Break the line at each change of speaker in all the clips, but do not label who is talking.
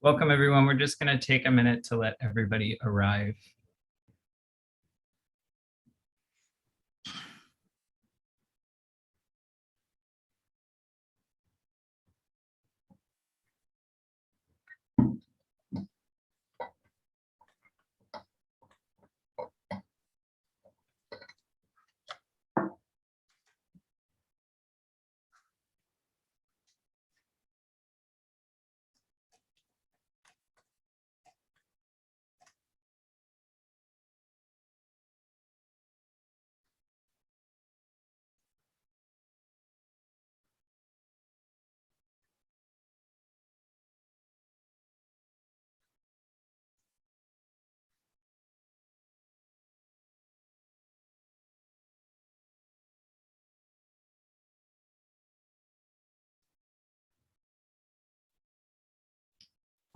Welcome, everyone. We're just going to take a minute to let everybody arrive.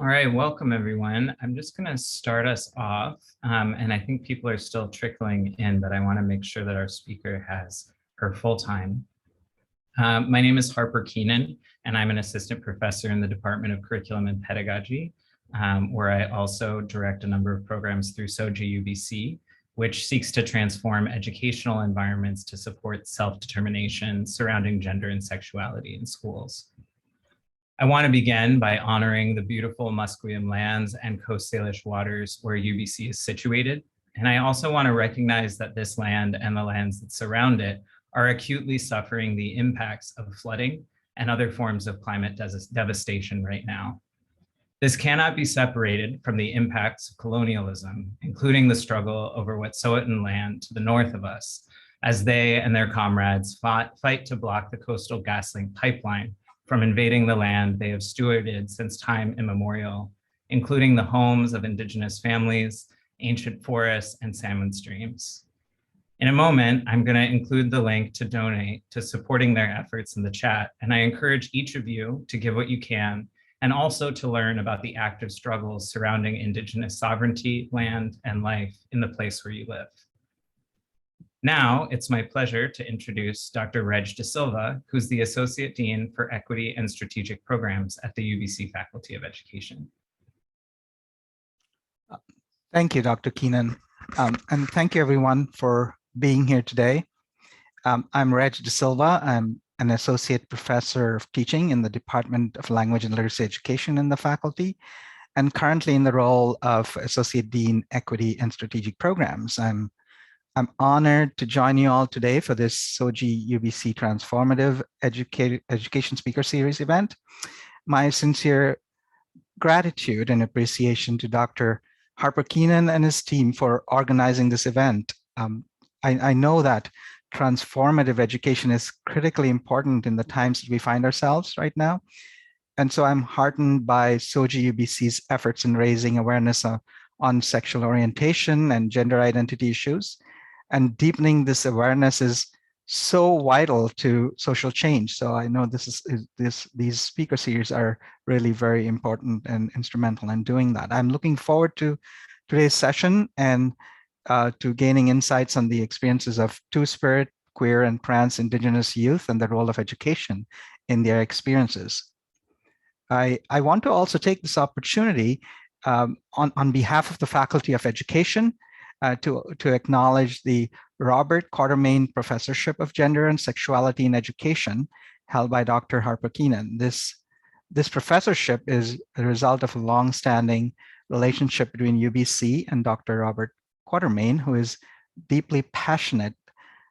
All right, welcome everyone. I'm just going to start us off, and I think people are still trickling in, but I want to make sure that our speaker has her full time. My name is Harper Keenan, and I'm an assistant professor in the Department of Curriculum and Pedagogy, where I also direct a number of programs through SOGI UBC, which seeks to transform educational environments to support self-determination surrounding gender and sexuality in schools. I want to begin by honoring the beautiful Musqueam lands and Coast Salish waters where UBC is situated. And I also want to recognize that this land and the lands that surround it are acutely suffering the impacts of flooding and other forms of climate devastation right now. This cannot be separated from the impacts of colonialism, including the struggle over Wet'suwet'en land to the north of us, as they and their comrades fight to block the Coastal GasLink pipeline from invading the land they have stewarded since time immemorial, including the homes of Indigenous families, ancient forests, and salmon streams. In a moment, I'm going to include the link to donate to supporting their efforts in the chat, and I encourage each of you to give what you can, and also to learn about the active struggles surrounding Indigenous sovereignty, land, and life in the place where you live. Now, it's my pleasure to introduce Dr. Reg De Silva, who's the Associate Dean for Equity and Strategic Programs at the UBC Faculty of Education.
Thank you, Dr. Keenan. And thank you, everyone, for being here today. I'm Reg De Silva. I'm an Associate Professor of Teaching in the Department of Language and Literacy Education in the faculty, and currently in the role of Associate Dean, Equity and Strategic Programs. I'm honored to join you all today for this SOGI UBC Transformative Education Speaker Series event. My sincere gratitude and appreciation to Dr. Harper Keenan and his team for organizing this event. I know that transformative education is critically important in the times that we find ourselves right now. And so I'm heartened by SOGI UBC's efforts in raising awareness on sexual orientation and gender identity issues. And deepening this awareness is so vital to social change. So I know these speaker series are really very important and instrumental in doing that. I'm looking forward to today's session and to gaining insights on the experiences of Two-Spirit, queer and trans Indigenous youth and the role of education in their experiences. I want to also take this opportunity on behalf of the Faculty of Education to acknowledge the Robert Quatermain Professorship of Gender and Sexuality in Education held by Dr. Harper Keenan. This professorship is a result of a long-standing relationship between UBC and Dr. Robert Quatermain, who is deeply passionate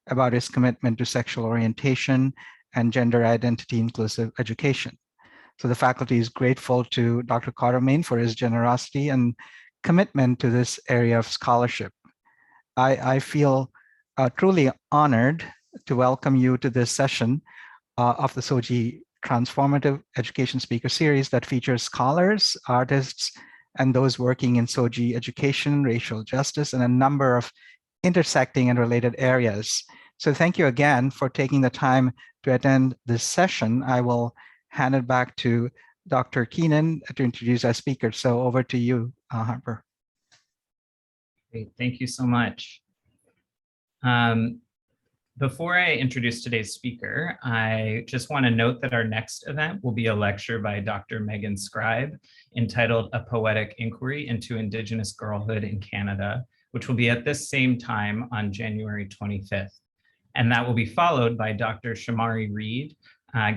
about his commitment to sexual orientation and gender identity inclusive education. So the faculty is grateful to Dr. Quatermain for his generosity and commitment to this area of scholarship. I feel truly honored to welcome you to this session of the SOGI Transformative Education Speaker Series that features scholars, artists, and those working in SOGI education, racial justice, and a number of intersecting and related areas. So thank you again for taking the time to attend this session. I will hand it back to Dr. Keenan to introduce our speaker. So over to you, Harper.
Great, thank you so much. Before I introduce today's speaker, I just want to note that our next event will be a lecture by Dr. Megan Scribe entitled A Poetic Inquiry into Indigenous Girlhood in Canada, which will be at this same time on January 25th. And that will be followed by Dr. Shamari Reed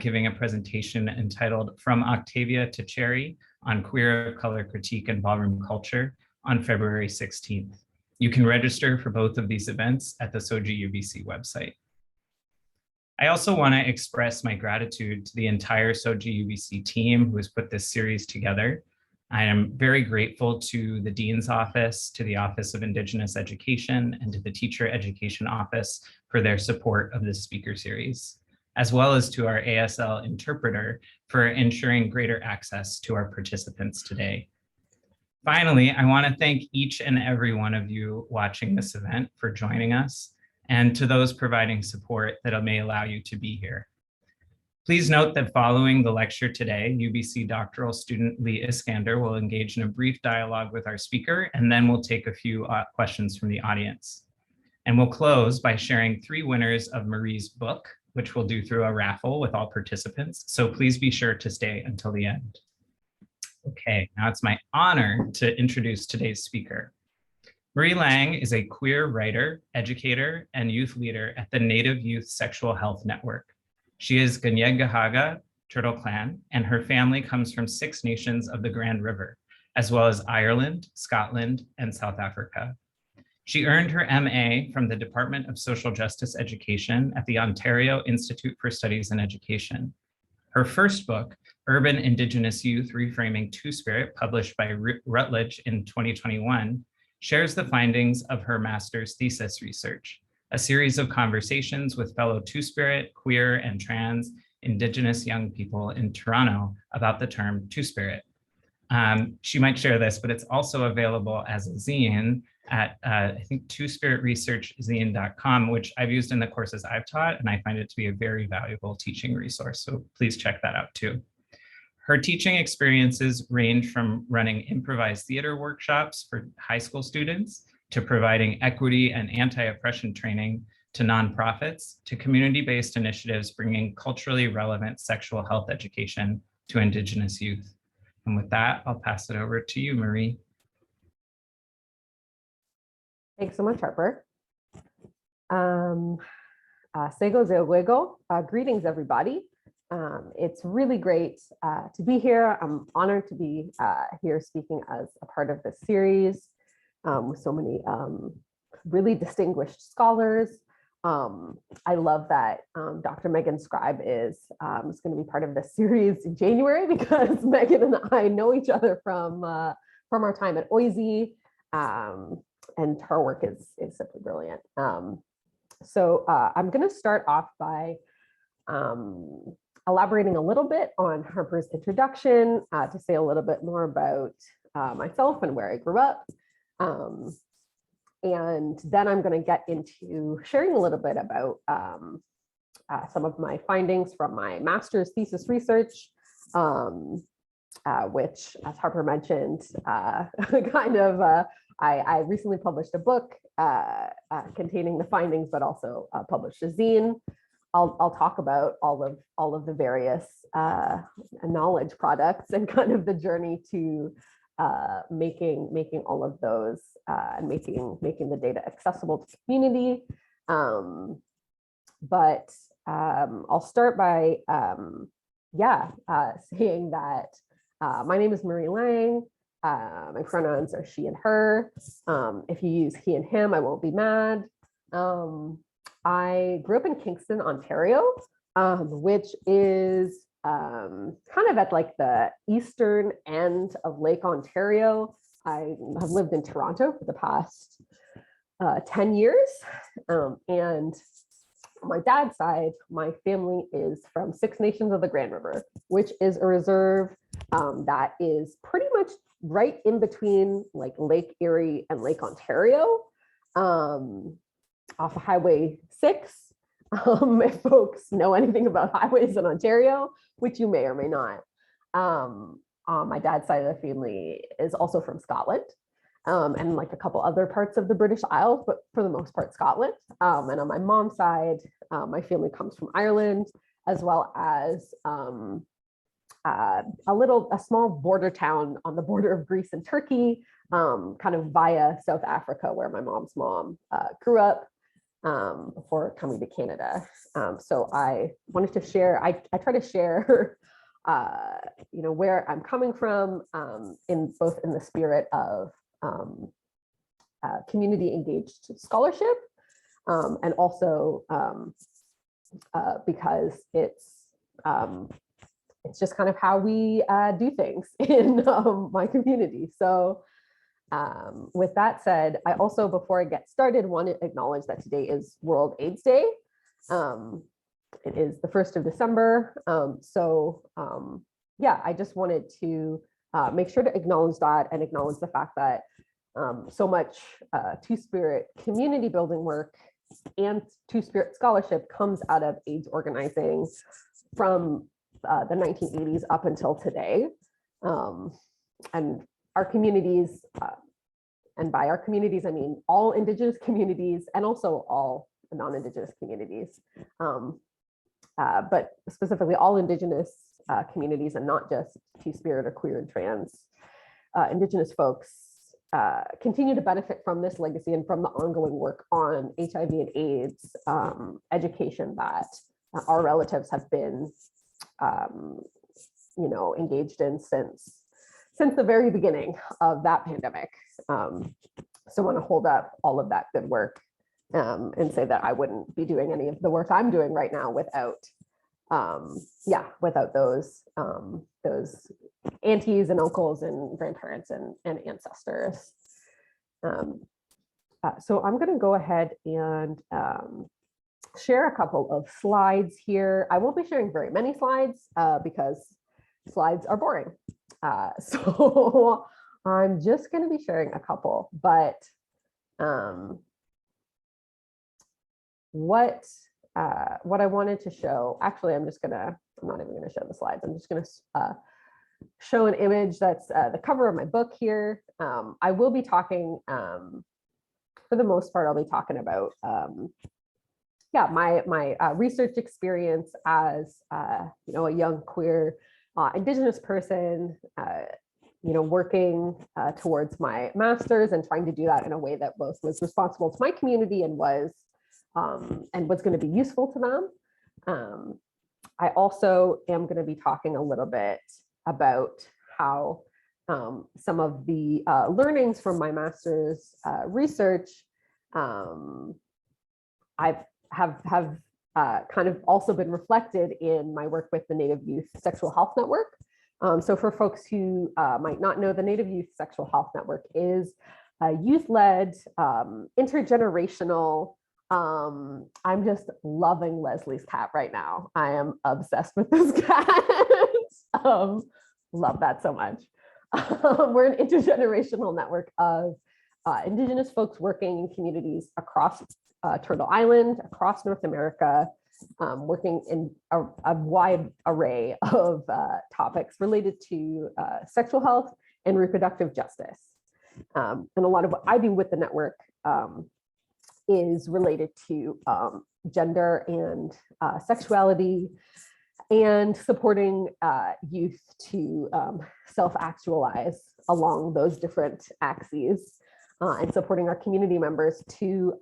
giving a presentation entitled From Octavia to Cherry on Queer of Color Critique and Ballroom Culture on February 16th. You can register for both of these events at the SOGI UBC website. I also want to express my gratitude to the entire SOGI UBC team who has put this series together. I am very grateful to the Dean's Office, to the Office of Indigenous Education, and to the Teacher Education Office for their support of this speaker series, as well as to our ASL interpreter for ensuring greater access to our participants today. Finally, I want to thank each and every one of you watching this event for joining us, and to those providing support that may allow you to be here. Please note that following the lecture today, UBC doctoral student Lee Iskander will engage in a brief dialogue with our speaker, and then we'll take a few questions from the audience. And we'll close by sharing 3 winners of Marie's book, which we'll do through a raffle with all participants. So please be sure to stay until the end. Okay, now it's my honor to introduce today's speaker. Marie Laing is a queer writer, educator, and youth leader at the Native Youth Sexual Health Network. She is Kanyen'kehá Turtle Clan, and her family comes from 6 nations of the Grand River, as well as Ireland, Scotland, and South Africa. She earned her MA from the Department of Social Justice Education at the Ontario Institute for Studies in Education. Her first book, Urban Indigenous Youth Reframing Two-Spirit, published by Routledge in 2021, shares the findings of her master's thesis research, a series of conversations with fellow Two-Spirit, queer, and trans Indigenous young people in Toronto about the term Two-Spirit. She might share this, but it's also available as a zine at, I think, twospiritresearchzine.com, which I've used in the courses I've taught, and I find it to be a very valuable teaching resource. So please check that out too. Her teaching experiences range from running improvised theater workshops for high school students, to providing equity and anti-oppression training to nonprofits, to community-based initiatives bringing culturally relevant sexual health education to Indigenous youth. And with that, I'll pass it over to you, Marie.
Thanks so much, Harper. Sego Zeowego. Greetings, everybody. It's really great to be here. I'm honored to be here speaking as a part of this series with so many really distinguished scholars. I love that Dr. Megan Scribe is going to be part of this series in January, because Megan and I know each other from our time at OISE, and her work is simply brilliant. So I'm going to start off by elaborating a little bit on Harper's introduction to say a little bit more about myself and where I grew up. And then I'm going to get into sharing a little bit about some of my findings from my master's thesis research, which, as Harper mentioned, I recently published a book containing the findings, but also published a zine. I'll talk about all of the various knowledge products and kind of the journey to making all of those and making the data accessible to the community. But I'll start by saying that my name is Marie Laing. My pronouns are she and her. If you use he and him, I won't be mad. I grew up in Kingston, Ontario, which is kind of at like the eastern end of Lake Ontario. I have lived in Toronto for the past 10 years. And on my dad's side, my family is from 6 Nations of the Grand River, which is a reserve that is pretty much right in between like Lake Erie and Lake Ontario, off of Highway 6. If folks know anything about highways in Ontario, which you may or may not. My dad's side of the family is also from Scotland. and like a couple other parts of the British Isles, but for the most part, Scotland. And on my mom's side, my family comes from Ireland, as well as a small border town on the border of Greece and Turkey, kind of via South Africa, where my mom's mom grew up before coming to Canada. So I wanted to share, I try to share, where I'm coming from, in both in the spirit of community engaged scholarship, and also because it's just kind of how we do things in my community. So with that said, I also, before I get started, want to acknowledge that today is World AIDS Day. It is the 1st of December. Yeah, I just wanted to make sure to acknowledge that and acknowledge the fact that so much Two-Spirit community building work and Two-Spirit scholarship comes out of AIDS organizing from the 1980s up until today. And our communities, and by our communities, I mean all Indigenous communities and also all non-Indigenous communities, but specifically all Indigenous communities, and not just Two-Spirit or queer and trans Indigenous folks, continue to benefit from this legacy and from the ongoing work on HIV and AIDS education that our relatives have been engaged in since the very beginning of that pandemic. So I want to hold up all of that good work and say that I wouldn't be doing any of the work I'm doing right now without those aunties and uncles and grandparents and ancestors. So I'm going to go ahead and share a couple of slides here. I won't be sharing very many slides because slides are boring. So I'm just going to be sharing a couple, but what I wanted to show, actually, I'm not even going to show the slides. I'm just going to show an image that's the cover of my book here. I will be talking, for the most part, I'll be talking about my research experience as a young queer Indigenous person, working towards my master's and trying to do that in a way that both was responsible to my community and was going to be useful to them. I also am going to be talking a little bit about how some of the learnings from my master's research have kind of also been reflected in my work with the Native Youth Sexual Health Network. So for folks who might not know, the Native Youth Sexual Health Network is a youth-led, intergenerational, I'm just loving Leslie's cat right now. I am obsessed with this cat. Love that so much. We're an intergenerational network of Indigenous folks working in communities across Turtle Island, across North America, working in a wide array of topics related to sexual health and reproductive justice. And a lot of what I do with the network is related to gender and sexuality, and supporting youth to self-actualize along those different axes, and supporting our community members to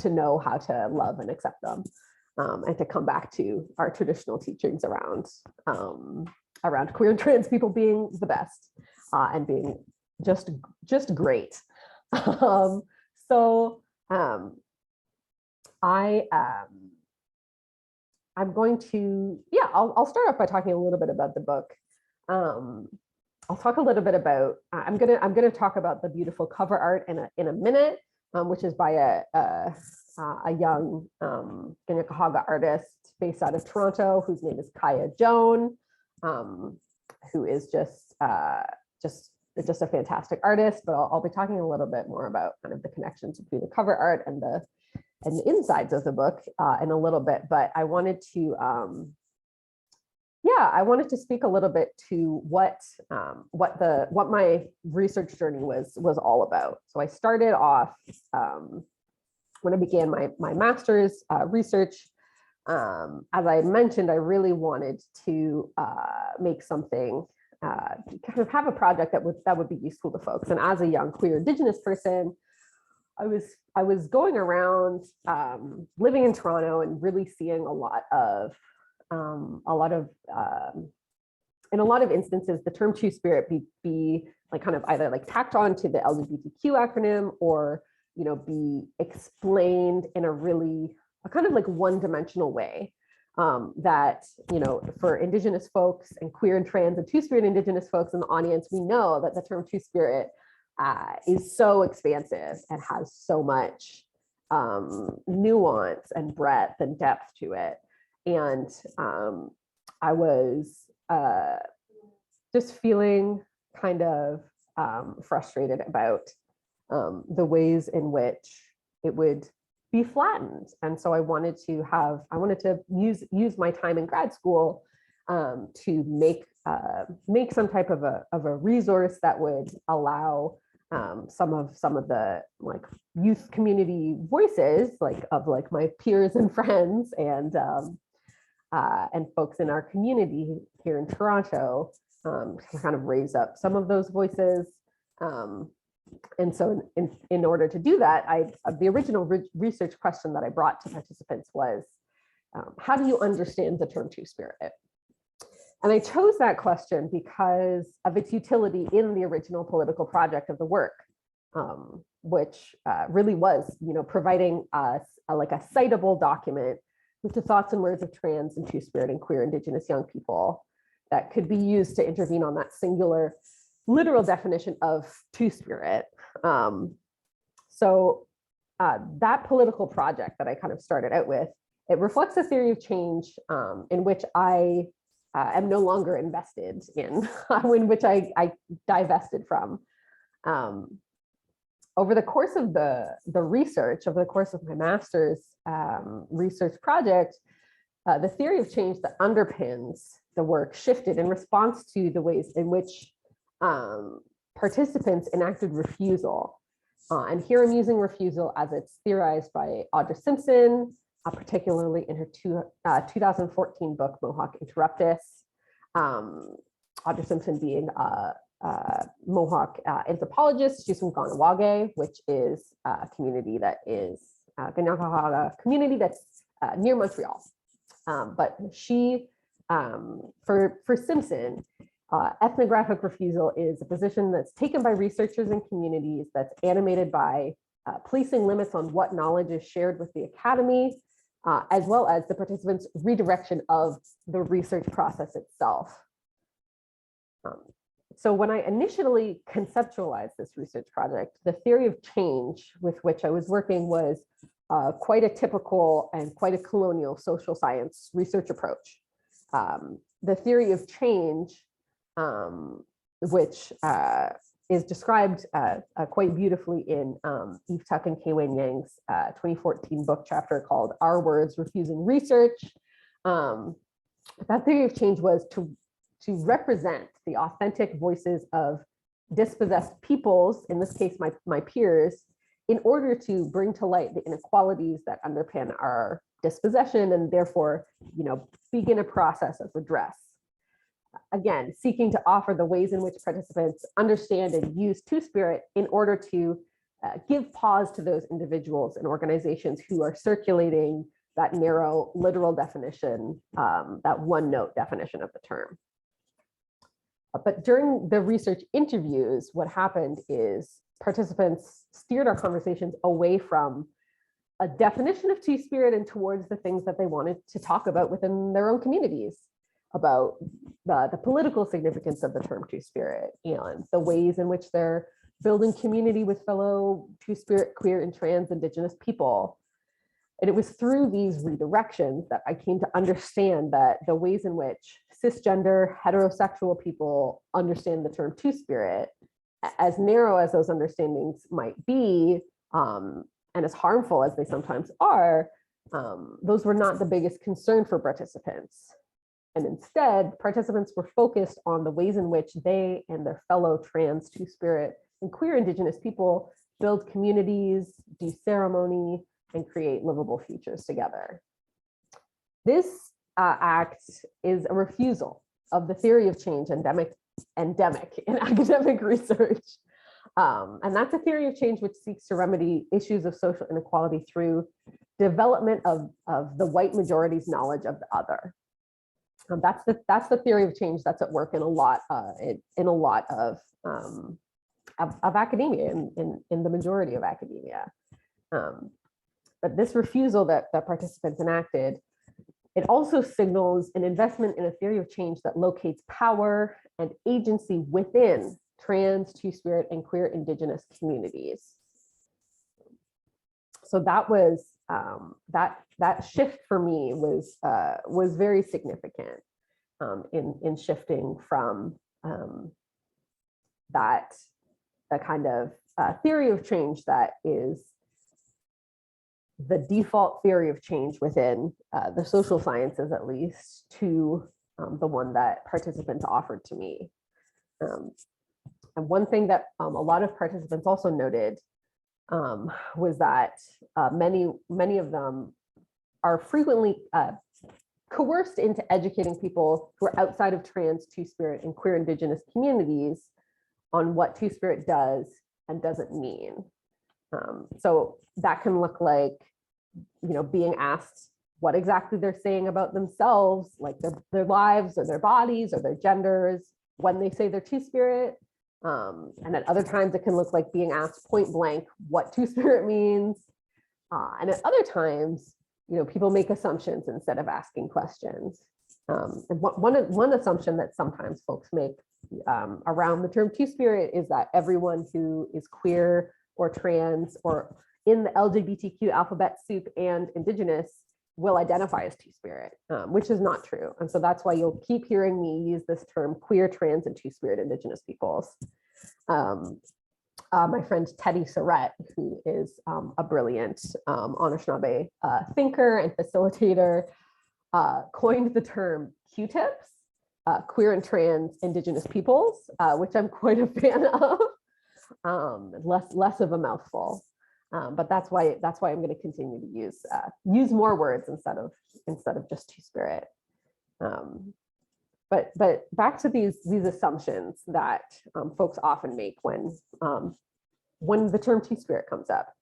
know how to love and accept them, and to come back to our traditional teachings around queer and trans people being the best, and being just great. I'm going to, I'll start off by talking a little bit about the book. I'll talk a little bit about, I'm gonna talk about the beautiful cover art in a minute, which is by a young Kanyen'kehá artist based out of Toronto, whose name is Kaya Joan, who is just a fantastic artist. But I'll be talking a little bit more about kind of the connections between the cover art and the insides of the book in a little bit. But I wanted to yeah, I wanted to speak a little bit to what my research journey was all about. So I started off when I began my master's research. As I mentioned, I really wanted to make something, kind of have a project that would be useful to folks. And as a young queer Indigenous person, I was going around living in Toronto and really seeing a lot of in a lot of instances, the term Two-Spirit be like kind of either like tacked on to the LGBTQ acronym, or be explained in a kind of like one-dimensional way. That for Indigenous folks and queer and trans and Two-Spirit Indigenous folks in the audience, we know that the term Two-Spirit is so expansive and has so much nuance and breadth and depth to it. And I was just feeling kind of frustrated about the ways in which it would be flattened. And so I wanted to use my time in grad school to make some type of a resource that would allow some of the like youth community voices of my peers and friends and folks in our community here in Toronto to kind of raise up some of those voices. And so in order to do that, the original research question that I brought to participants was, how do you understand the term Two-Spirit? And I chose that question because of its utility in the original political project of the work, which really was, providing us a citable document with the thoughts and words of trans and Two-Spirit and queer Indigenous young people that could be used to intervene on that singular literal definition of Two-Spirit. So that political project that I kind of started out with, it reflects a theory of change in which I am no longer invested in which I divested from. Over the course of the research, over the course of my master's research project, the theory of change that underpins the work shifted in response to the ways in which participants enacted refusal. And here I'm using refusal as it's theorized by Audra Simpson, particularly in her 2014 book, Mohawk Interruptus. Audra Simpson being a Mohawk anthropologist. She's from Kanyen'kehá, which is a community that is Kanyen'kehá community that's near Montreal. But she, for Simpson, ethnographic refusal is a position that's taken by researchers and communities that's animated by placing limits on what knowledge is shared with the academy, as well as the participants' redirection of the research process itself. So when I initially conceptualized this research project, the theory of change with which I was working was quite a typical and quite a colonial social science research approach. The theory of change, which is described quite beautifully in Eve Tuck and Kaywin Yang's 2014 book chapter called Our Words Refusing Research. That theory of change was to represent the authentic voices of dispossessed peoples, in this case, my peers, in order to bring to light the inequalities that underpin our dispossession and therefore, begin a process of redress. Again, seeking to offer the ways in which participants understand and use Two-Spirit in order to give pause to those individuals and organizations who are circulating that narrow literal definition, that one-note definition of the term. But during the research interviews, what happened is participants steered our conversations away from a definition of Two-Spirit and towards the things that they wanted to talk about within their own communities, about the political significance of the term Two-Spirit and the ways in which they're building community with fellow Two-Spirit, queer, and trans Indigenous people. And it was through these redirections that I came to understand that the ways in which cisgender, heterosexual people understand the term Two-Spirit, as narrow as those understandings might be, and as harmful as they sometimes are, those were not the biggest concern for participants. And instead, participants were focused on the ways in which they and their fellow trans, Two-Spirit, and queer Indigenous people build communities, do ceremony, and create livable futures together. This act is a refusal of the theory of change endemic in academic research. And that's a theory of change which seeks to remedy issues of social inequality through development of the white majority's knowledge of the other. That's the theory of change that's at work in a lot of academia, in the majority of academia. But this refusal that participants enacted, it also signals an investment in a theory of change that locates power and agency within trans, Two-Spirit, and queer Indigenous communities. So that was that shift for me was very significant in shifting from the kind of theory of change that is the default theory of change within the social sciences, at least, to the one that participants offered to me. And one thing that a lot of participants also noted was that many of them are frequently coerced into educating people who are outside of trans, Two-Spirit, and queer Indigenous communities on what Two-Spirit does and doesn't mean. So that can look like, being asked what exactly they're saying about themselves, like their lives or their bodies or their genders when they say they're Two-Spirit. And at other times it can look like being asked point blank what Two-Spirit means. And at other times, people make assumptions instead of asking questions. And one assumption that sometimes folks make around the term Two-Spirit is that everyone who is queer or trans or in the LGBTQ alphabet soup and Indigenous will identify as Two-Spirit, which is not true. And so that's why you'll keep hearing me use this term queer, trans, and Two-Spirit Indigenous peoples. My friend Teddy Surrett, who is a brilliant Anishinaabe thinker and facilitator, coined the term Q-tips, queer and trans Indigenous peoples, which I'm quite a fan of. Less of a mouthful, but that's why I'm going to continue to use more words instead of just Two-Spirit. But back to these assumptions that folks often make when the term Two-Spirit comes up.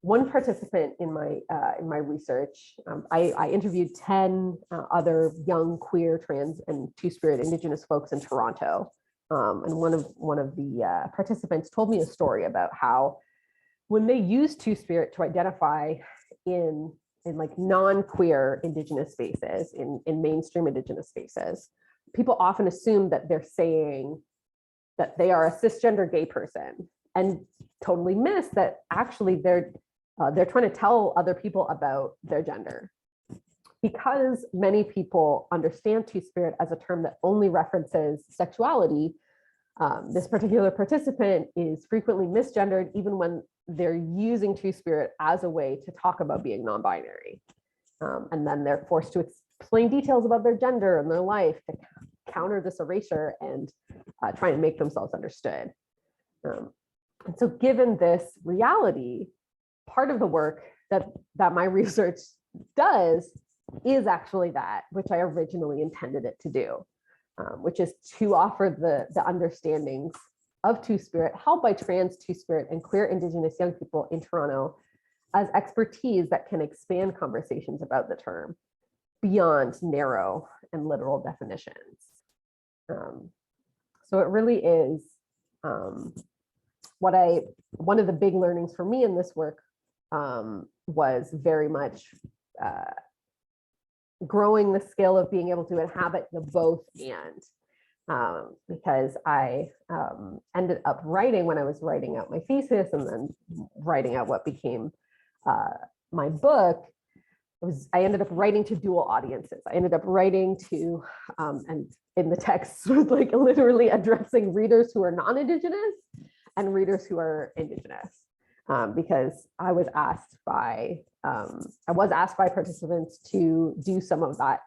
One participant in my research, I interviewed 10 other young queer, trans, and Two-Spirit Indigenous folks in Toronto. And one of the participants told me a story about how when they use Two-Spirit to identify in like non-queer Indigenous spaces, in mainstream Indigenous spaces, people often assume that they're saying that they are a cisgender gay person and totally miss that actually they're trying to tell other people about their gender. Because many people understand Two-Spirit as a term that only references sexuality, this particular participant is frequently misgendered even when they're using Two-Spirit as a way to talk about being non-binary. And then they're forced to explain details about their gender and their life to counter this erasure and try and make themselves understood. And so given this reality, part of the work that my research does is actually that which I originally intended it to do, which is to offer the understandings of Two-Spirit held by trans, Two-Spirit, and queer Indigenous young people in Toronto as expertise that can expand conversations about the term beyond narrow and literal definitions. So it really is one of the big learnings for me in this work was very much growing the skill of being able to inhabit the both and, because I ended up writing when I was writing out my thesis and then writing out what became my book. I ended up writing to dual audiences. I ended up writing to, and in the text was like literally addressing readers who are non-Indigenous and readers who are Indigenous. because I was asked by participants to do some of that,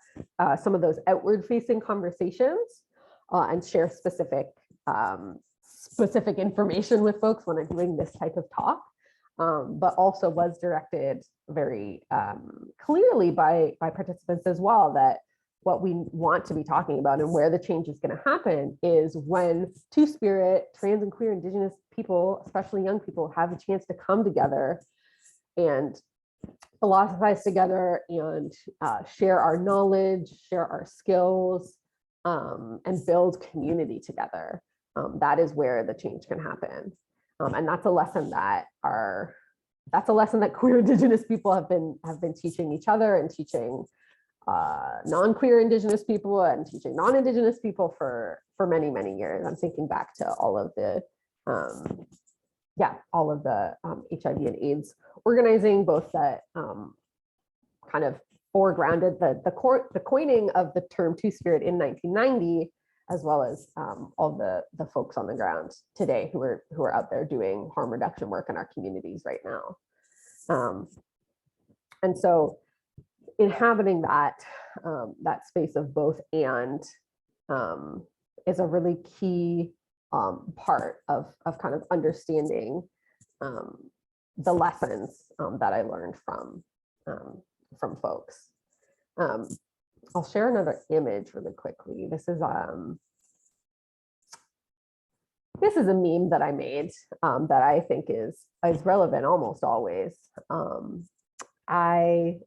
some of those outward facing conversations and share specific information with folks when I'm doing this type of talk, but also was directed very clearly by participants as well that what we want to be talking about and where the change is going to happen is when Two-Spirit, trans and queer Indigenous people, especially young people, have a chance to come together and philosophize together and share our knowledge, share our skills, and build community together. That is where the change can happen. And that's a lesson that queer Indigenous people have been teaching each other and teaching non-queer Indigenous people and teaching non-Indigenous people for many, many years. I'm thinking back to all of the HIV and AIDS organizing, both that kind of foregrounded the coining of the term Two-Spirit in 1990, as well as all the folks on the ground today who are out there doing harm reduction work in our communities right now. And so inhabiting that space of both and is a really key part of kind of understanding the lessons that I learned from folks. I'll share another image really quickly. This is a meme that I made that I think is relevant almost always. So I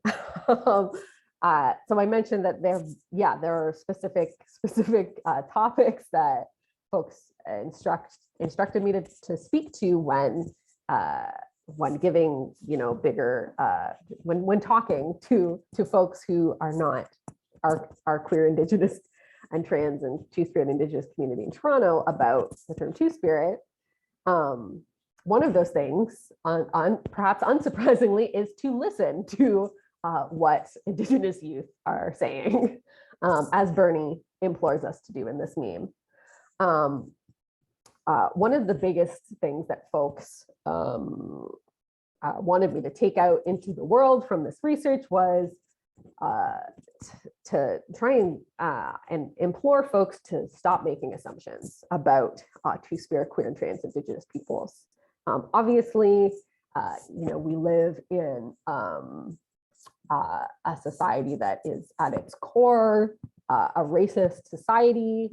mentioned that there are specific topics that folks instructed me to speak to when giving, bigger, when talking to folks who are not our queer Indigenous and trans and Two-Spirit Indigenous community in Toronto about the term Two-Spirit. One of those things, perhaps unsurprisingly, is to listen to what Indigenous youth are saying, as Bernie implores us to do in this meme. One of the biggest things that folks wanted me to take out into the world from this research was to try and implore folks to stop making assumptions about Two-Spirit, queer and trans Indigenous peoples. Obviously, we live in a society that is at its core a racist society.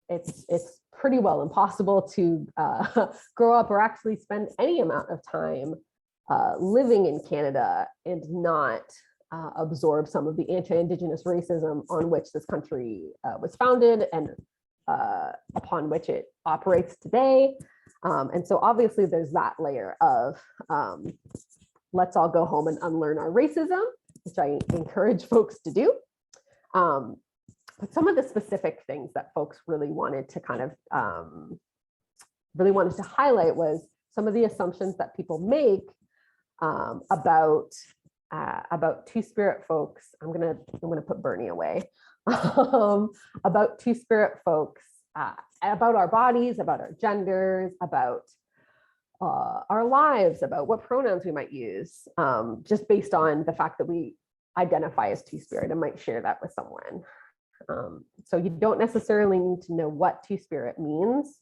It's pretty well impossible to grow up or actually spend any amount of time living in Canada and not absorb some of the anti-Indigenous racism on which this country was founded and upon which it operates today. And so obviously there's that layer of let's all go home and unlearn our racism, which I encourage folks to do. But some of the specific things that folks really wanted to kind of highlight was some of the assumptions that people make about Two-Spirit folks. I'm gonna put Bernie away. About Two-Spirit folks, about our bodies, about our genders, about our lives, about what pronouns we might use, just based on the fact that we identify as Two-Spirit and might share that with someone. So you don't necessarily need to know what Two-Spirit means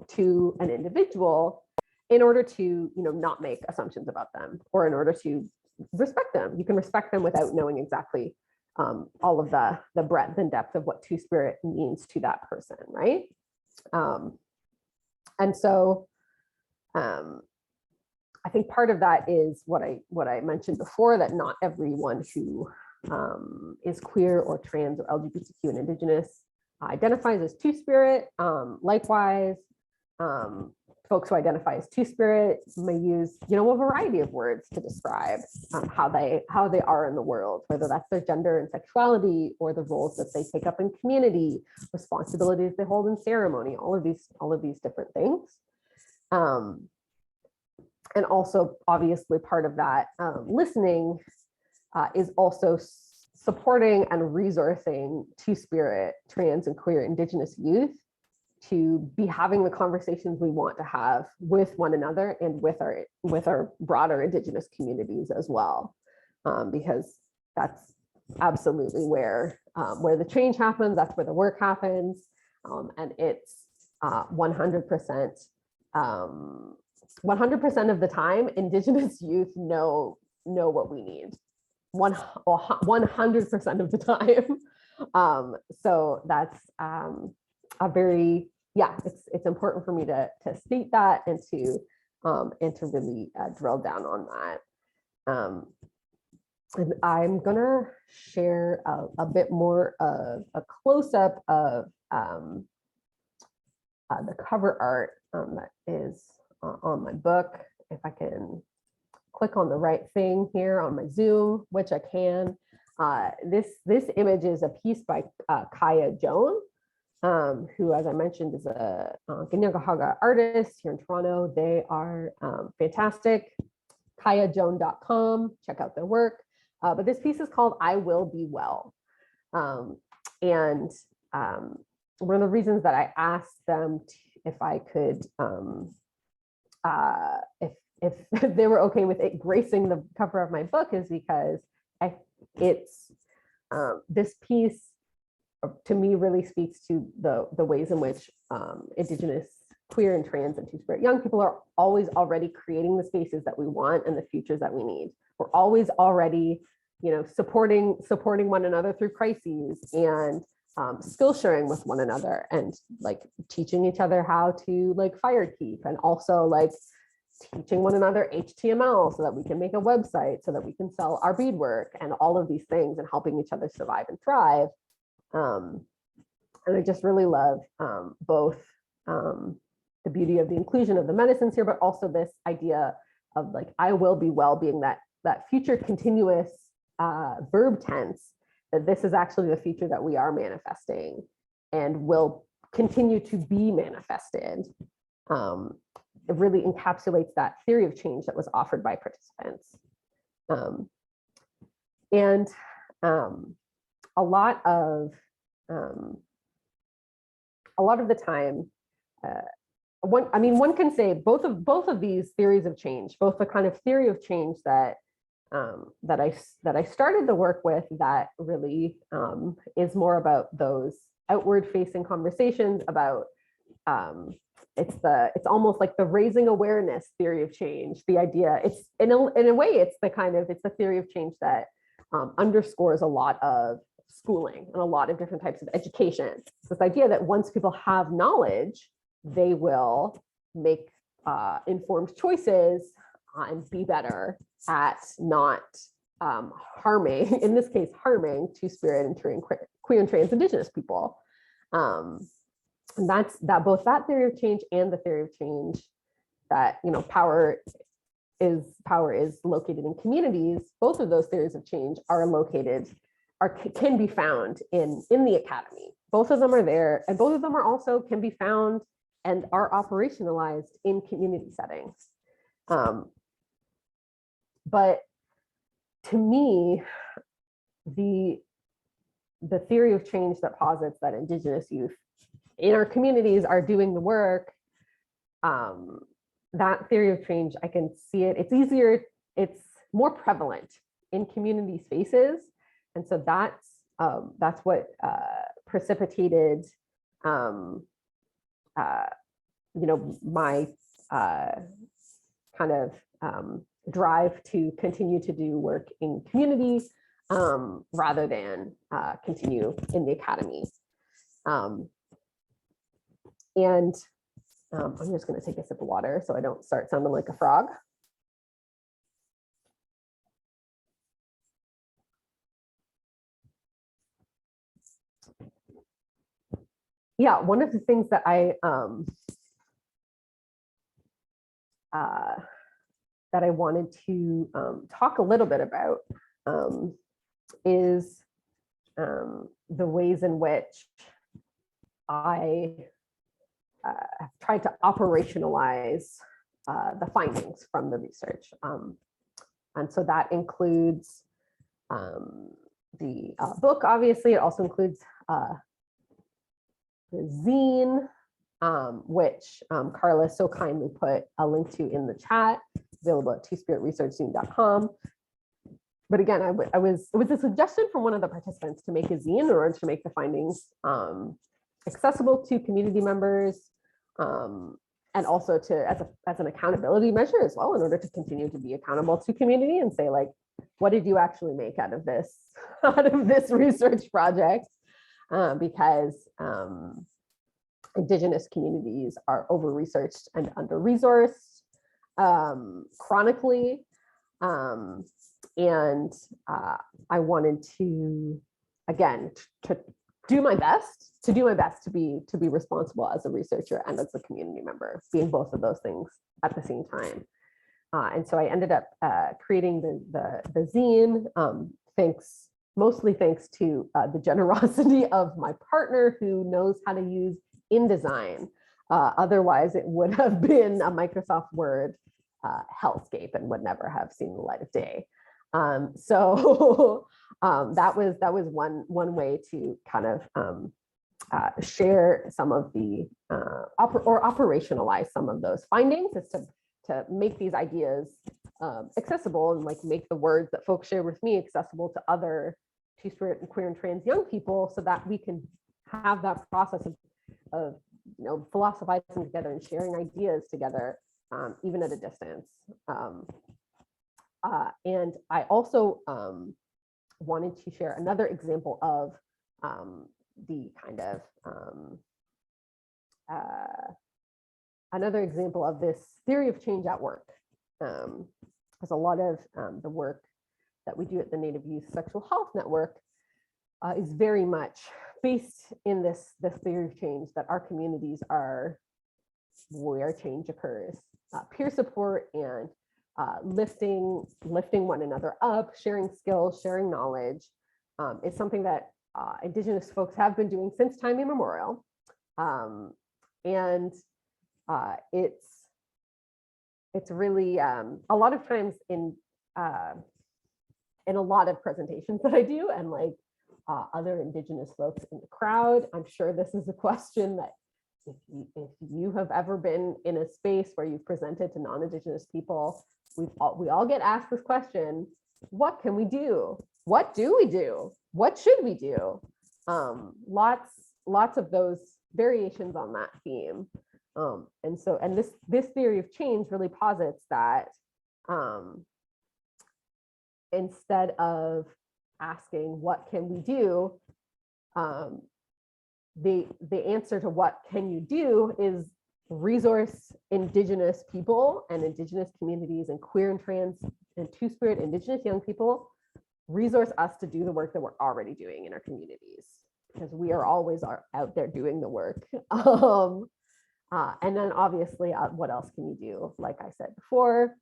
to an individual in order to, not make assumptions about them, or in order to respect them. You can respect them without knowing exactly all of the breadth and depth of what Two-Spirit means to that person, right? And so I think part of that is what I mentioned before, that not everyone who is queer or trans or LGBTQ and Indigenous identifies as Two-Spirit. Likewise, folks who identify as Two-Spirit may use, a variety of words to describe how they are in the world, whether that's their gender and sexuality or the roles that they take up in community, responsibilities they hold in ceremony, all of these different things. And also, obviously, part of that listening is also supporting and resourcing Two-Spirit, trans and queer Indigenous youth to be having the conversations we want to have with one another and with our broader Indigenous communities as well, because that's absolutely where the change happens. That's where the work happens, and it's 100%. 100% of the time, Indigenous youth know what we need. 100% of the time. So that's a very, it's important for me to state that and to really drill down on that. And I'm gonna share a bit more of a close-up of the cover art that is on my book. If I can click on the right thing here on my Zoom, which I can. This image is a piece by Kaya Joan, who, as I mentioned, is a Kanyen'kehá artist here in Toronto. They are fantastic. KayaJoan.com, check out their work. But this piece is called I Will Be Well. And one of the reasons that I asked them if I could, if they were okay with it gracing the cover of my book is because this piece to me really speaks to the ways in which Indigenous, queer, and trans and Two-Spirit young people are always already creating the spaces that we want and the futures that we need. We're always already, supporting one another through crises and skill sharing with one another and like teaching each other how to like fire keep, and also like teaching one another HTML so that we can make a website, so that we can sell our beadwork, and all of these things, and helping each other survive and thrive. And I just really love both the beauty of the inclusion of the medicines here, but also this idea of like, I will be well being that future continuous verb tense, that this is actually the future that we are manifesting and will continue to be manifested. It really encapsulates that theory of change that was offered by participants. And a lot of the time, one can say both of these theories of change, both the kind of theory of change that I started the work with, that really is more about those outward facing conversations about it's almost like the raising awareness theory of change. The idea, it's in a way, it's the theory of change that underscores a lot of schooling and a lot of different types of education. It's this idea that once people have knowledge, they will make informed choices and be better at not harming, in this case, harming Two-Spirit and queer and trans Indigenous people. And that's both that theory of change and the theory of change that power is located in communities. Both of those theories of change can be found in the academy. Both of them are there, and both of them are also can be found and are operationalized in community settings. But to me, the theory of change that posits that Indigenous youth in our communities are doing the work, that theory of change, I can see it. It's easier, it's more prevalent in community spaces. And so that's what precipitated, my kind of drive to continue to do work in communities rather than continue in the academy. And I'm just going to take a sip of water so I don't start sounding like a frog. Yeah, one of the things that I wanted to talk a little bit about is the ways in which I have tried to operationalize the findings from the research. And so that includes the book, obviously. It also includes the zine, which Carla so kindly put a link to in the chat, available at twospiritresearchzine.com. But again, it was a suggestion from one of the participants to make a zine in order to make the findings accessible to community members, and also to as an accountability measure as well, in order to continue to be accountable to community and say, like, what did you actually make out of this research project? Because Indigenous communities are over-researched and under-resourced chronically. And I wanted to, again, to do my best to be responsible as a researcher and as a community member, being both of those things at the same time. And so I ended up creating the zine, mostly thanks to the generosity of my partner, who knows how to use InDesign. Otherwise, it would have been a Microsoft Word hellscape and would never have seen the light of day. So that was one way to kind of share some of the or operationalize some of those findings, is to make these ideas accessible, and like make the words that folks share with me accessible to other Two-Spirit and queer and trans young people, so that we can have that process of philosophizing together and sharing ideas together, even at a distance. And I also wanted to share another example of the kind of another example of this theory of change at work. Because a lot of the work that we do at the Native Youth Sexual Health Network is very much based in this theory of change, that our communities are where change occurs. Peer support and lifting one another up, sharing skills, sharing knowledge is something that Indigenous folks have been doing since time immemorial. And it's really a lot of times in a lot of presentations that I do, and like other Indigenous folks in the crowd, I'm sure this is a question that if you have ever been in a space where you've presented to non-Indigenous people, we all get asked this question: what can we do? What do we do? What should we do? Lots of those variations on that theme. And this theory of change really posits that instead of asking what can we do, the answer to what can you do is resource Indigenous people and Indigenous communities and queer and trans and Two-Spirit Indigenous young people, resource us to do the work that we're already doing in our communities, because we are always out there doing the work. And then obviously, what else can you do? Like I said before,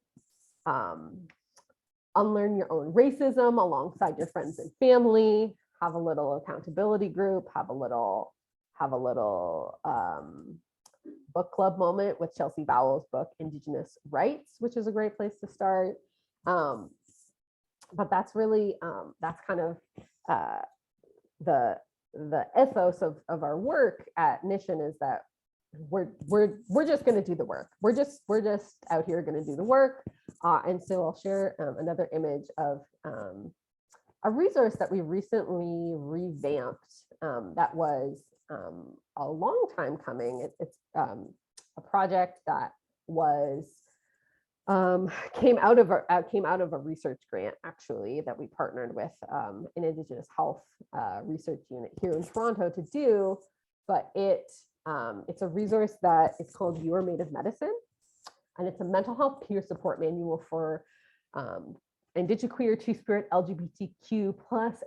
unlearn your own racism alongside your friends and family, have a little accountability group, have a little book club moment with Chelsea Vowell's book, Indigenous Rights, which is a great place to start. But that's really, that's kind of the ethos of our work at Mission, is that we're just going to do the work. We're just out here going to do the work. And so I'll share another image of a resource that we recently revamped that was a long time coming. It's a project that was came out of a research grant, actually, that we partnered with an Indigenous health research unit here in Toronto to do. But it's a resource that is called Your Native Medicine, and it's a mental health peer support manual for Indigenous, queer, Two-Spirit, LGBTQ+,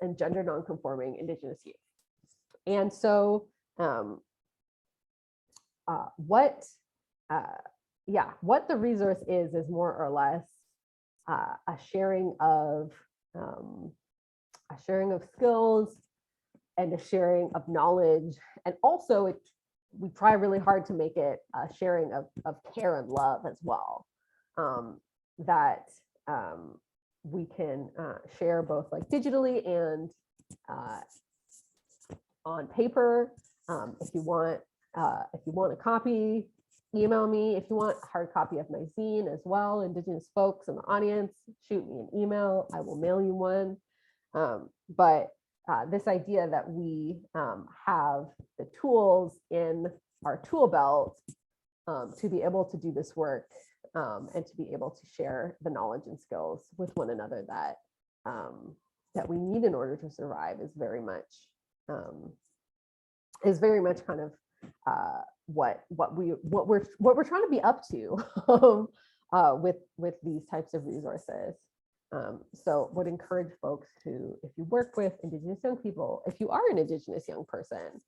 and gender nonconforming Indigenous youth. And so what the resource is more or less a sharing of skills and a sharing of knowledge, and also we try really hard to make it a sharing of care and love as well, that we can share both like digitally and on paper. If you want If you want a copy, email me. If you want a hard copy of my zine as well, Indigenous folks in the audience, shoot me an email. I will mail you one. But this idea that we have the tools in our tool belt to be able to do this work and to be able to share the knowledge and skills with one another that that we need in order to survive is very much kind of what we're trying to be up to with these types of resources. So would encourage folks who, if you work with Indigenous young people, if you are an Indigenous young person,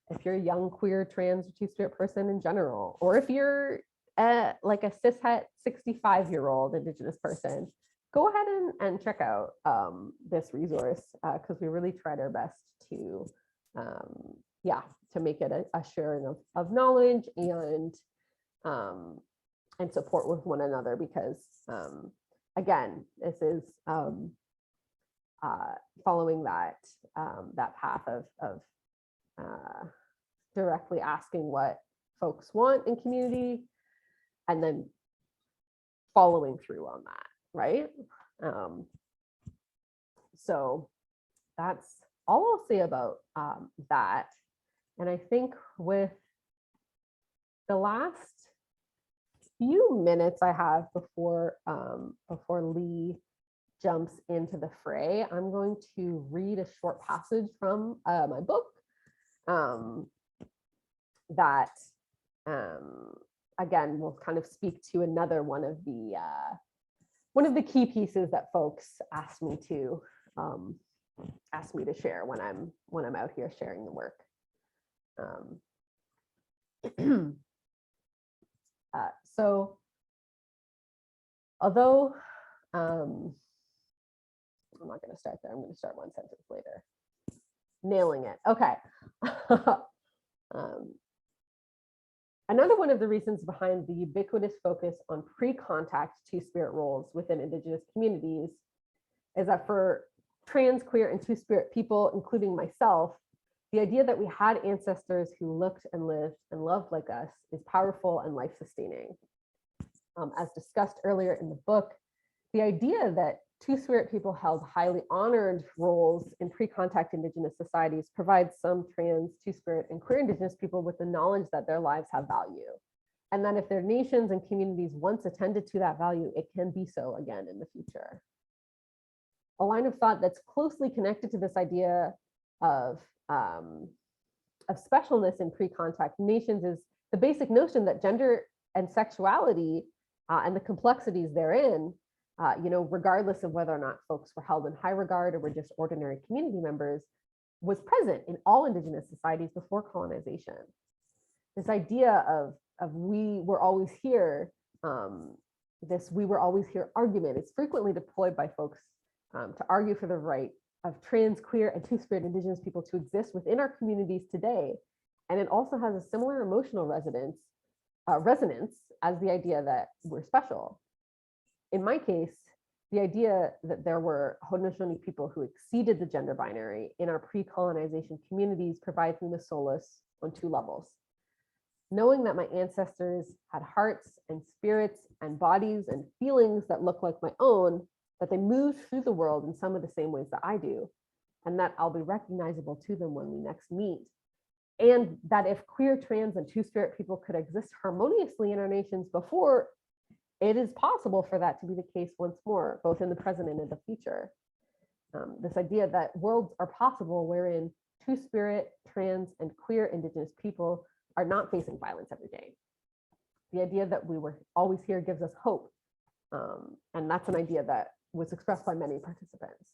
if you're a young queer, trans, or two-spirit person in general, or if you're like a cishet 65-year-old Indigenous person, go ahead and check out this resource because we really tried our best to to make it a sharing of knowledge and support with one another, because again, this is following that path of directly asking what folks want in community and then following through on that, right? So that's all I'll say about that. And I think with the last few minutes I have before Lee jumps into the fray, I'm going to read a short passage from my book that again will kind of speak to another one of the key pieces that folks asked me to share when I'm out here sharing the work. So although I'm not going to start there, I'm going to start one sentence later. Nailing it. Okay. Another one of the reasons behind the ubiquitous focus on pre-contact two-spirit roles within Indigenous communities is that for trans, queer, and two-spirit people, including myself, the idea that we had ancestors who looked and lived and loved like us is powerful and life-sustaining. As discussed earlier in the book, the idea that two-spirit people held highly honored roles in pre-contact Indigenous societies provides some trans, two-spirit, and queer Indigenous people with the knowledge that their lives have value, and that if their nations and communities once attended to that value, it can be so again in the future. A line of thought that's closely connected to this idea of specialness in pre-contact nations is the basic notion that gender and sexuality and the complexities therein, regardless of whether or not folks were held in high regard or were just ordinary community members, was present in all Indigenous societies before colonization. This idea of we were always here, this we were always here argument is frequently deployed by folks to argue for the right of trans, queer, and two-spirit Indigenous people to exist within our communities today. And it also has a similar emotional resonance as the idea that we're special. In my case, the idea that there were Haudenosaunee people who exceeded the gender binary in our pre-colonization communities provides me with solace on two levels. Knowing that my ancestors had hearts and spirits and bodies and feelings that look like my own, that they moved through the world in some of the same ways that I do, and that I'll be recognizable to them when we next meet. And that if queer, trans, and two-spirit people could exist harmoniously in our nations before, it is possible for that to be the case once more, both in the present and in the future. This idea that worlds are possible wherein two-spirit, trans, and queer Indigenous people are not facing violence every day. The idea that we were always here gives us hope. And that's an idea that was expressed by many participants.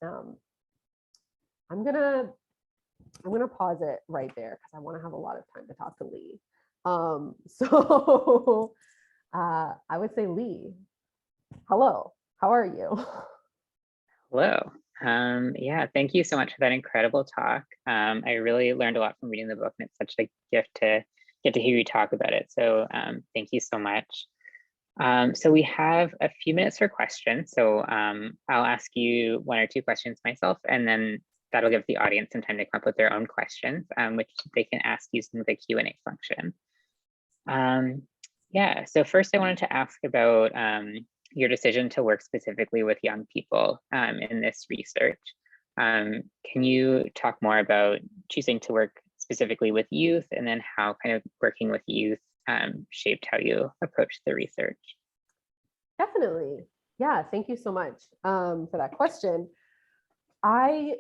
I'm gonna pause it right there because I want to have a lot of time to talk to Lee. So I would say, Lee, hello, how are you?
Hello. Yeah, thank you so much for that incredible talk. I really learned a lot from reading the book, and it's such a gift to get to hear you talk about it. So thank you so much. So we have a few minutes for questions. So I'll ask you one or two questions myself, and then that'll give the audience some time to come up with their own questions, which they can ask using the Q&A function. Yeah, so first I wanted to ask about your decision to work specifically with young people in this research. Can you talk more about choosing to work specifically with youth, and then how kind of working with youth shaped how you approach the research?
Definitely. Yeah, thank you so much for that question. I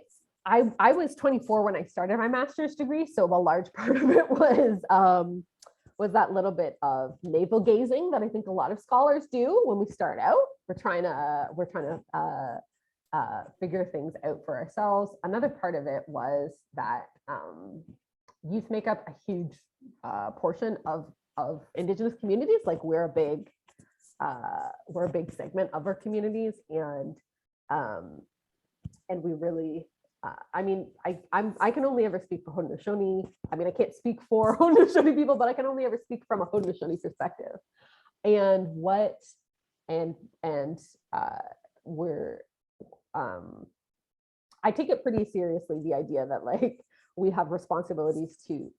was 24 when I started my master's degree, so a large part of it was that little bit of navel gazing that I think a lot of scholars do when we start out. We're trying to figure things out for ourselves. Another part of it was that youth make up a huge portion of Indigenous communities. Like we're a big segment of our communities, and we really, I mean, I can only ever speak for Haudenosaunee. I mean, I can't speak for Haudenosaunee people, but I can only ever speak from a Haudenosaunee perspective. And we're, I take it pretty seriously, the idea that like we have responsibilities to,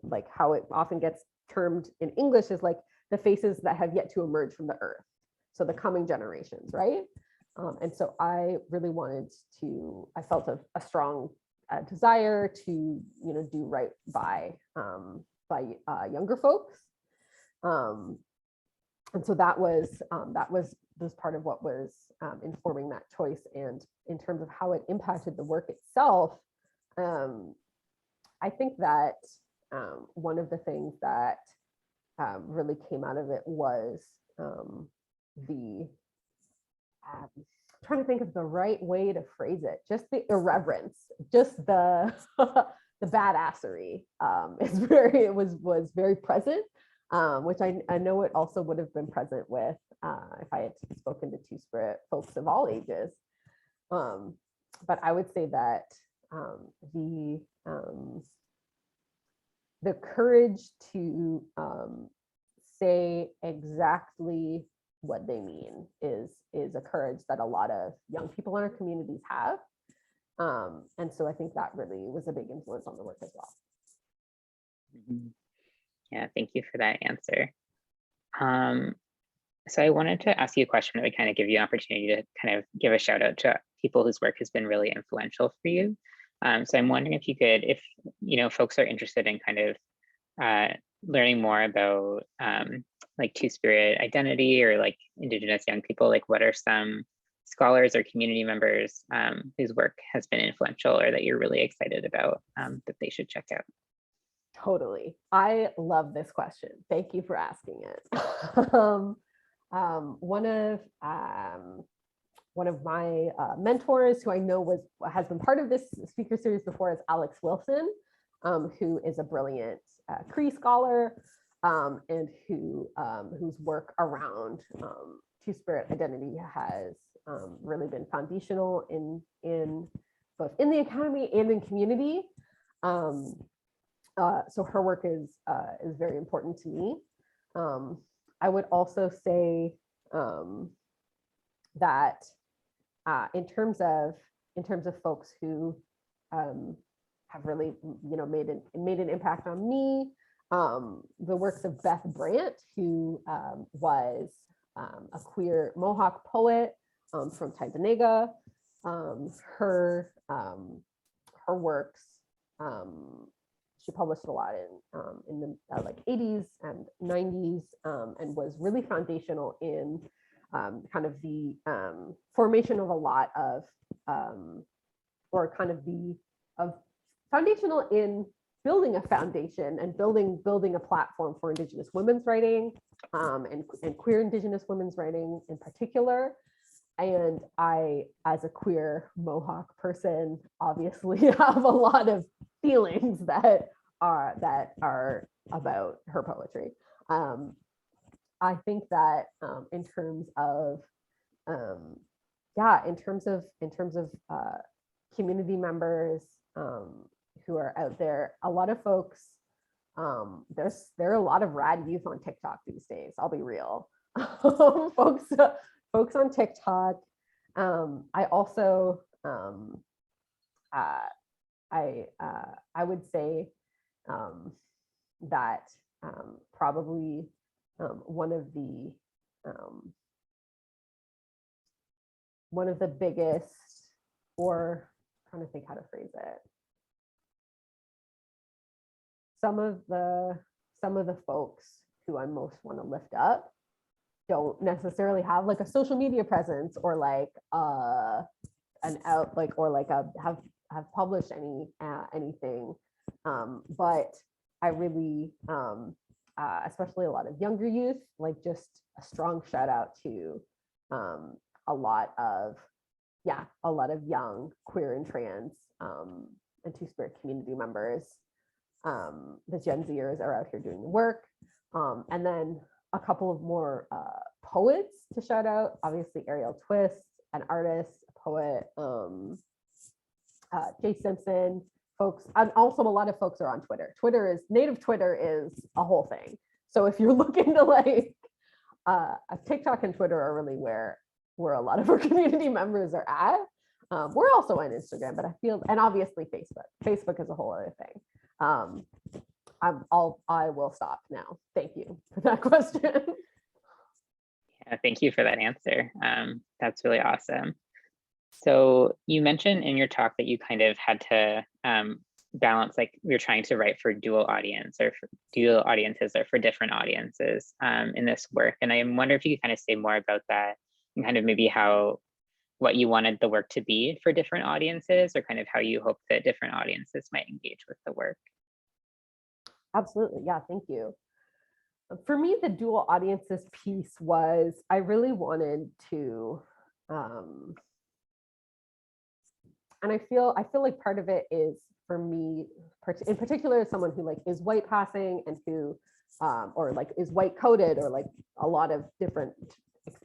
like how it often gets termed in English is like the faces that have yet to emerge from the earth. So the coming generations, right? And so I really wanted to, I felt a strong desire to, you know, do right by younger folks. And so that was part of what was informing that choice. And in terms of how it impacted the work itself, I think that one of the things that really came out of it was trying to think of the right way to phrase it, just the irreverence, just the the badassery was very present, which I know it also would have been present with if I had spoken to Two-Spirit folks of all ages. But I would say that the courage to say exactly what they mean is a courage that a lot of young people in our communities have. And so I think that really was a big influence on the work as well.
Yeah, thank you for that answer. So I wanted to ask you a question that would kind of give you an opportunity to kind of give a shout out to people whose work has been really influential for you. So I'm wondering if you could, if you know, folks are interested in kind of learning more about like Two-Spirit identity or like Indigenous young people, like what are some scholars or community members whose work has been influential or that you're really excited about that they should check out?
Totally. I love this question. Thank you for asking it. One of my mentors, who I know has been part of this speaker series before, is Alex Wilson, who is a brilliant Cree scholar and whose work around Two-Spirit identity has really been foundational in both in the academy and in community. So her work is very important to me. I would also say that in terms of folks who have really, you know, made an impact on me, the works of Beth Brant, who was a queer Mohawk poet from Kanyen'kehá. Her works, she published a lot in the like 80s and 90s, and was really foundational in kind of the formation of a lot of, foundational in building a foundation and building a platform for Indigenous women's writing and queer Indigenous women's writing in particular. And I, as a queer Mohawk person, obviously have a lot of feelings that are about her poetry. I think that in terms of community members who are out there, a lot of folks, there are a lot of rad youth on TikTok these days. I'll be real. folks on TikTok. I also I would say that probably one of the biggest, or I'm trying to think how to phrase it. Some of the folks who I most want to lift up don't necessarily have like a social media presence or like an out like or like have published anything, but I really especially a lot of younger youth, like just a strong shout out to a lot of young queer and trans and Two-Spirit community members. The Gen Zers are out here doing the work, and then a couple of more poets to shout out. Obviously, Ariel Twist, an artist, a poet, Jay Simpson, folks, and also a lot of folks are on Twitter. Native Twitter is a whole thing. So if you're looking to like, TikTok and Twitter are really where a lot of our community members are at. We're also on Instagram, but I feel, and obviously Facebook. Facebook is a whole other thing. I will stop now. Thank you for that question.
Yeah, thank you for that answer. That's really awesome. So you mentioned in your talk that you kind of had to balance, like you're trying to write for dual audience or for dual audiences or for different audiences in this work. And I wonder if you could kind of say more about that and kind of maybe what you wanted the work to be for different audiences, or kind of how you hope that different audiences might engage with the work.
Absolutely. Yeah, thank you. For me, the dual audiences piece was, I really wanted to, and I feel like part of it is, for me, in particular, as someone who like is white passing and who, or like is white coded, or like a lot of different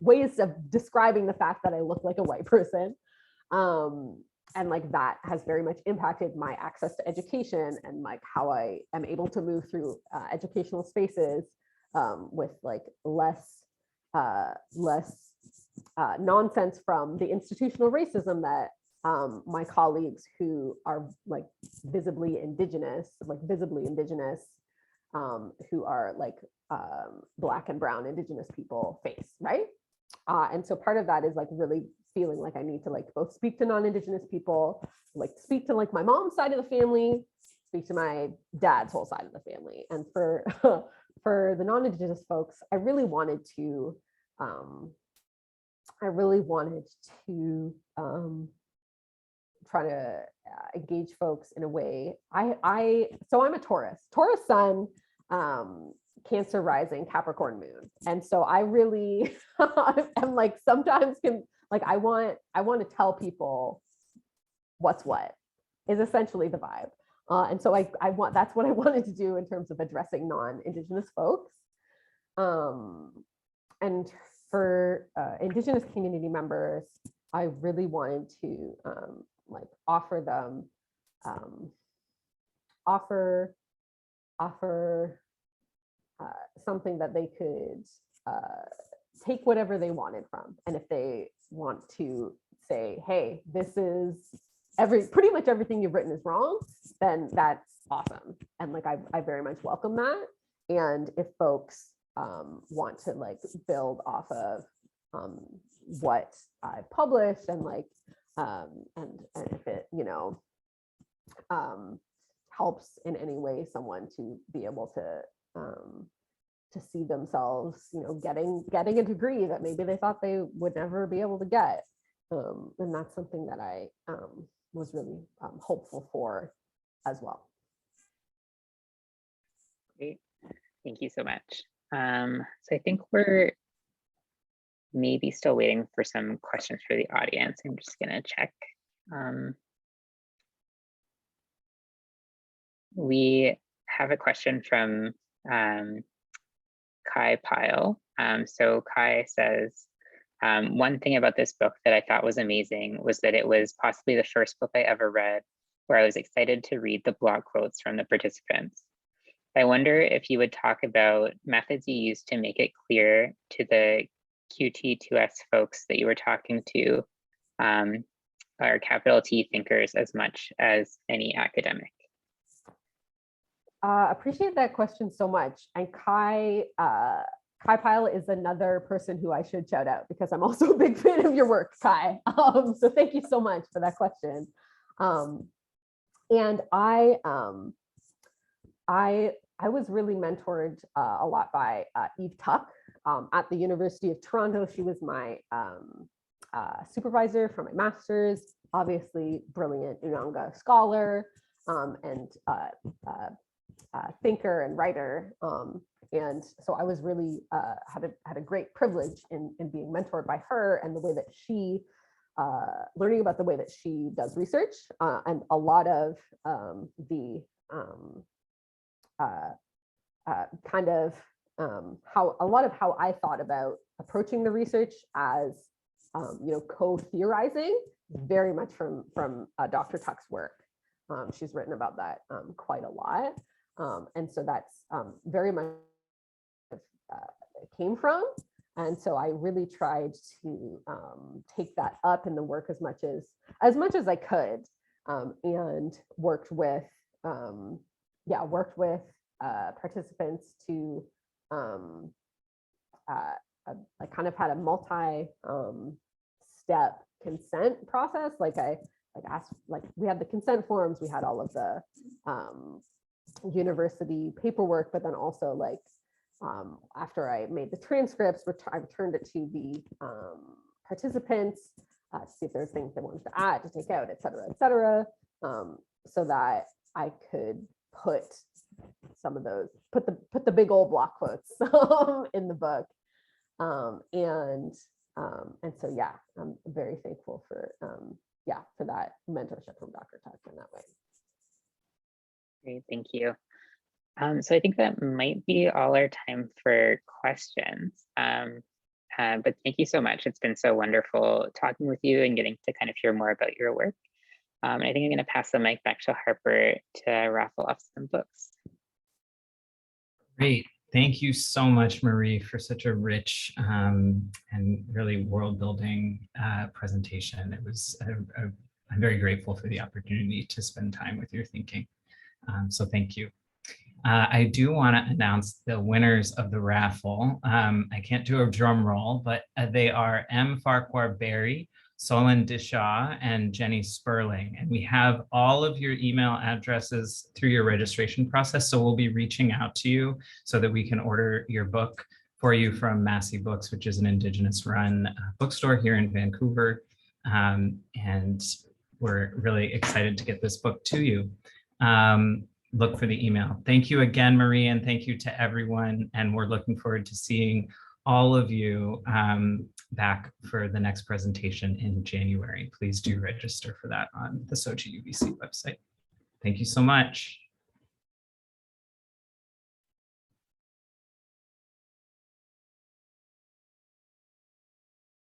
ways of describing the fact that I look like a white person. And like that has very much impacted my access to education and like how I am able to move through educational spaces with like less nonsense from the institutional racism that my colleagues who are like visibly indigenous, who are like Black and brown indigenous people face, right? And so part of that is like really feeling like I need to like both speak to non-indigenous people, like speak to like my mom's side of the family, speak to my dad's whole side of the family. And for for the non-indigenous folks, I really wanted to try to engage folks in a way. So I'm a Taurus sun, Cancer rising, Capricorn moon. And so I really am like, sometimes can like, I want to tell people what's what is essentially the vibe. And so that's what I wanted to do in terms of addressing non-indigenous folks. And for indigenous community members, I really wanted to like offer them, offer something that they could take whatever they wanted from. And if they want to say, hey, this is pretty much everything you've written is wrong, then that's awesome. And like, I very much welcome that. And if folks want to like build off of what I published and like, and if it, you know, helps in any way someone to be able to see themselves, you know, getting a degree that maybe they thought they would never be able to get. And that's something that I was really hopeful for as well.
Great, thank you so much. So I think we're maybe still waiting for some questions for the audience. I'm just gonna check. We have a question from Kai Pyle. So Kai says, one thing about this book that I thought was amazing was that it was possibly the first book I ever read where I was excited to read the block quotes from the participants. I wonder if you would talk about methods you used to make it clear to the QT2S folks that you were talking to are capital T thinkers as much as any academic?
Appreciate that question so much. And Kai Pyle is another person who I should shout out because I'm also a big fan of your work, Kai. So thank you so much for that question. And I was really mentored a lot by Eve Tuck at the University of Toronto. She was my supervisor for my master's, obviously brilliant Unanga scholar and thinker and writer. And so I was really had a great privilege in being mentored by her and the way that she learning about the way that she does research and a lot of the kind of how I thought about approaching the research as co-theorizing very much from Dr. Tuck's work. She's written about that quite a lot. And so that's very much came from. And so I really tried to take that up in the work as much as I could, and worked with participants to I kind of had a multi-step consent process. I asked, we had the consent forms, we had all of the university paperwork, but then also after I made the transcripts, I returned it to the participants to see if there's things they wanted to add, to take out, et cetera, so that I could put some of those, put the big old block quotes in the book. And so, yeah, I'm very thankful for that mentorship from Dr. Tuck in that way.
Great, thank you. So I think that might be all our time for questions. But thank you so much. It's been so wonderful talking with you and getting to kind of hear more about your work. And I think I'm going to pass the mic back to Harper to raffle off some books.
Great. Thank you so much, Marie, for such a rich and really world-building presentation. It was I'm very grateful for the opportunity to spend time with your thinking. So thank you. I do want to announce the winners of the raffle. I can't do a drum roll, but they are M. Farquhar Berry, Solon Dishaw, and Jenny Sperling. And we have all of your email addresses through your registration process. So we'll be reaching out to you so that we can order your book for you from Massey Books, which is an Indigenous run bookstore here in Vancouver. And we're really excited to get this book to you. Look for the email. Thank you again, Marie, and thank you to everyone. And we're looking forward to seeing all of you back for the next presentation in January. Please do register for that on the SOGI UBC website. Thank you so much.